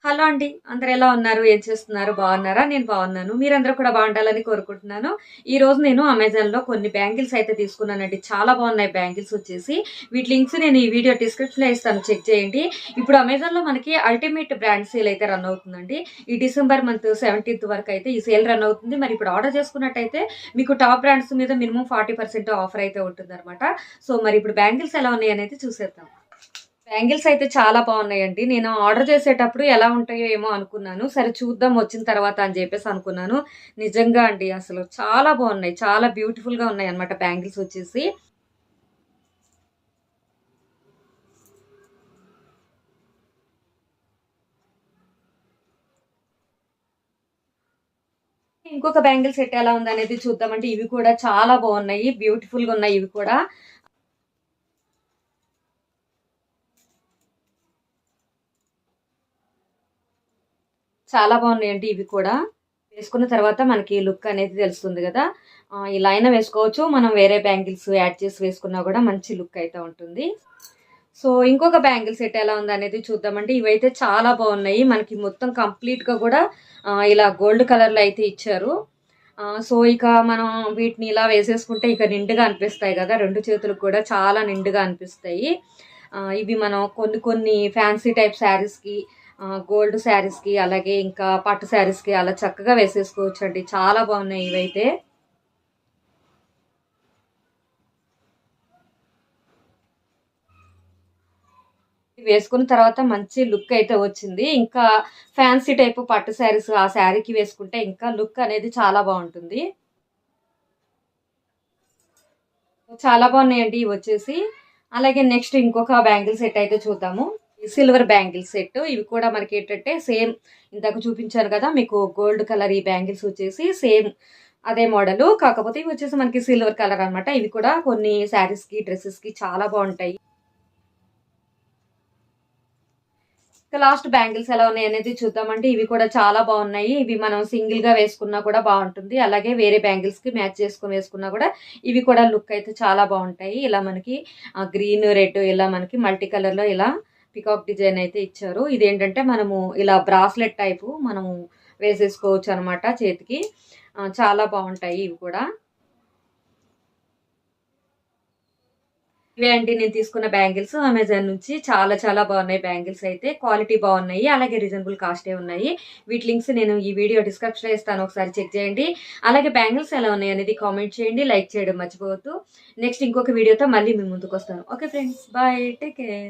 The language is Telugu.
హలో అండి. అందరూ ఎలా ఉన్నారు? ఏం చేస్తున్నారు? బాగున్నారా? నేను బాగున్నాను. మీరందరూ కూడా బాగుండాలని కోరుకుంటున్నాను. ఈరోజు నేను అమెజాన్‌లో కొన్ని బ్యాంగిల్స్ అయితే తీసుకున్నానండి. చాలా బాగున్నాయి బ్యాంగిల్స్ వచ్చేసి. వీటి లింక్స్ నేను ఈ వీడియో డిస్క్రిప్షన్‌లో ఇస్తాను, చెక్ చేయండి. ఇప్పుడు అమెజాన్‌లో మనకి అల్టిమేట్ బ్రాండ్ సేల్ అయితే రన్ అవుతుందండి. ఈ డిసెంబర్ మంత్ 17థ్ వరకు అయితే ఈ సేల్ రన్ అవుతుంది. మరి ఇప్పుడు ఆర్డర్ చేసుకున్నట్టయితే మీకు టాప్ బ్రాండ్స్ మీద మినిమం 40% ఆఫర్ అయితే ఉంటుందన్నమాట. సో మరి ఇప్పుడు బ్యాంగిల్స్ ఎలా ఉన్నాయి అనేది చూసేద్దాం. బ్యాంగిల్స్ అయితే చాలా బాగున్నాయండి. నేను ఆర్డర్ చేసేటప్పుడు ఎలా ఉంటాయో ఏమో అనుకున్నాను. సరే చూద్దాం వచ్చిన తర్వాత అని చెప్పేసి అనుకున్నాను. నిజంగా అండి అసలు చాలా బాగున్నాయి. చాలా బ్యూటిఫుల్‌గా ఉన్నాయన్నమాట బ్యాంగిల్స్ వచ్చేసి. ఇంకొక బ్యాంగిల్ సెట్ ఎలా ఉందనేది చూద్దామంటే ఇవి కూడా చాలా బాగున్నాయి. బ్యూటిఫుల్‌గా ఉన్నాయి ఇవి కూడా. చాలా బాగున్నాయండి ఇవి కూడా. వేసుకున్న తర్వాత మనకి లుక్ అనేది తెలుస్తుంది కదా! ఇలా అయినా వేసుకోవచ్చు. మనం వేరే బ్యాంగిల్స్ యాడ్ చేసి వేసుకున్నా కూడా మంచి లుక్ అయితే ఉంటుంది. సో ఇంకొక బ్యాంగిల్ సెట్ ఎలా ఉందనేది చూద్దామండి. ఇవైతే చాలా బాగున్నాయి. మనకి మొత్తం కంప్లీట్‌గా కూడా ఇలా గోల్డ్ కలర్‌లో అయితే ఇచ్చారు. సో ఇక మనం వీటిని ఇలా వేసేసుకుంటే ఇక నిండుగా అనిపిస్తాయి కదా! 2 చేతులకు కూడా చాలా నిండుగా అనిపిస్తాయి. ఇవి మనం కొన్ని కొన్ని ఫ్యాన్సీ టైప్ శారీస్‌కి, గోల్డ్ శారీస్‌కి, అలాగే ఇంకా పట్టు శారీస్‌కి అలా చక్కగా వేసేసుకోవచ్చండి. చాలా బాగున్నాయి ఇవైతే. వేసుకున్న తర్వాత మంచి లుక్ అయితే వచ్చింది. ఇంకా ఫ్యాన్సీ టైపు పట్టు శారీస్ ఆ శారీకి వేసుకుంటే ఇంకా లుక్ అనేది చాలా బాగుంటుంది. చాలా బాగున్నాయండి ఇవి వచ్చేసి. అలాగే నెక్స్ట్ ఇంకొక బ్యాంగిల్ సెట్ అయితే చూద్దాము. Silver bangle set. ఇవి కూడా మనకి ఏంటంటే సేమ్ ఇందాక చూపించాను కదా మీకు గోల్డ్ కలర్ ఈ బ్యాంగిల్స్ వచ్చేసి సేమ్ అదే మోడల్. కాకపోతే ఇవి వచ్చేసి మనకి సిల్వర్ కలర్ అన్నమాట. ఇవి కూడా కొన్ని శారీస్ కి డ్రెస్సెస్ కి చాలా బాగుంటాయి. ఇక లాస్ట్ బ్యాంగిల్స్ ఎలా ఉన్నాయి అనేది చూద్దామంటే ఇవి కూడా చాలా బాగున్నాయి. ఇవి మనం సింగిల్ గా వేసుకున్నా కూడా బాగుంటుంది. అలాగే వేరే బ్యాంగిల్స్ కి మ్యాచ్ చేసుకుని వేసుకున్నా కూడా ఇవి కూడా లుక్ అయితే చాలా బాగుంటాయి. ఇలా మనకి గ్రీన్ రెడ్ ఇలా మనకి మల్టీ కలర్ లో ఇలా పికాక్ డిజైన్ అయితే ఇచ్చారు. ఇదేంటంటే మనము ఇలా బ్రాస్లెట్ టైపు మనము వేసేసుకోవచ్చు అనమాట చేతికి. చాలా బాగుంటాయి ఇవి కూడా. ఇవే అండి నేను తీసుకున్న బ్యాంగిల్స్ అమెజాన్ నుంచి. చాలా చాలా బాగున్నాయి బ్యాంగిల్స్ అయితే. క్వాలిటీ బాగున్నాయి. అలాగే రీజనబుల్ కాస్టే ఉన్నాయి. వీటి లింక్స్ నేను ఈ వీడియో డిస్క్రిప్షన్‌లో ఇస్తాను. ఒకసారి చెక్ చేయండి. అలాగే బ్యాంగిల్స్ ఎలా ఉన్నాయి అనేది కామెంట్ చేయండి. లైక్ చేయడం మర్చిపోవద్దు. నెక్స్ట్ ఇంకొక వీడియోతో మళ్ళీ మీ ముందుకొస్తాను. Okay friends. Bye. Take care.